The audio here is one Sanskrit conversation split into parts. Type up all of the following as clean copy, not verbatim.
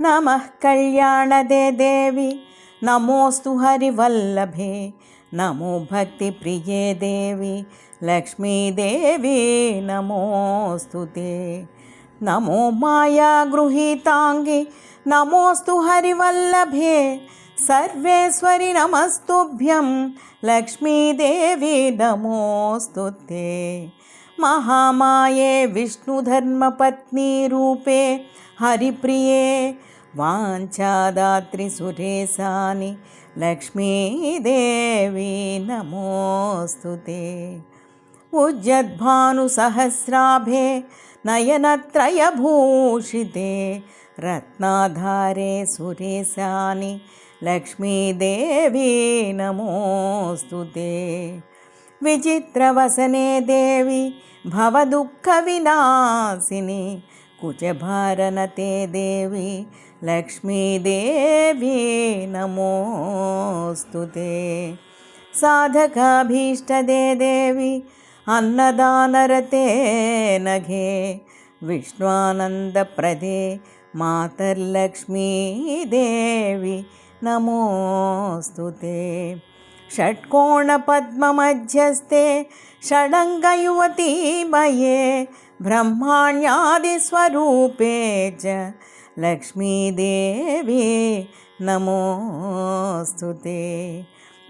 नमः कल्याणदे देवी नमोऽस्तु हरिवल्लभे नमो भक्तिप्रिये देवी लक्ष्मीदेवी नमोऽस्तु ते नमो मायागृहीताङ्गी नमोऽस्तु हरिवल्लभे सर्वेश्वरि नमस्तुभ्यं लक्ष्मीदेवी नमोऽस्तु ते महामाये विष्णुधर्मपत्नी रूपे हरिप्रिये वाञ्छादात्री सुरेशानि लक्ष्मीदेवी नमोऽस्तु ते उज्जद्भानुसहस्राभे नयनत्रयभूषिते रत्नाधारे सुरेशानि लक्ष्मीदेवी नमोऽस्तु ते विचित्रवसने देवी भवदुःखविनाशिनी कुचभारनते देवी लक्ष्मीदेवी नमोऽस्तु ते साधकाभीष्टदे देवी अन्नदानरते नघे विश्वानन्दप्रदे मातर्लक्ष्मीदेवी नमोऽस्तु ते षट्कोणपद्ममध्यस्थे षडङ्गयुवतीमये ब्रह्माण्यादिस्वरूपे च लक्ष्मीदेवी नमोऽस्तु ते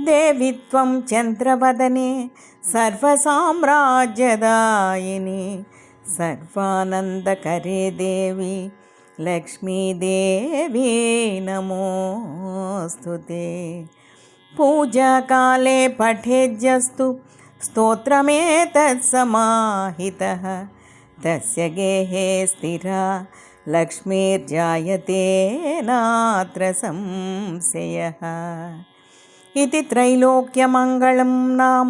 देवी त्वं चन्द्रवदने सर्वसाम्राज्यदायिनी सर्वानन्दकरे देवी लक्ष्मीदेवी नमोऽस्तु ते पूजाकाले पठेज्जस्तु स्तोत्रमेतत्समाहितः तस्य गेहे स्थिरा लक्ष्मीर्जायते नात्र संशयः इति त्रैलोक्यमङ्गलं नाम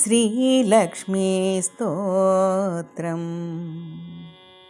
श्रीलक्ष्मीस्तोत्रम्।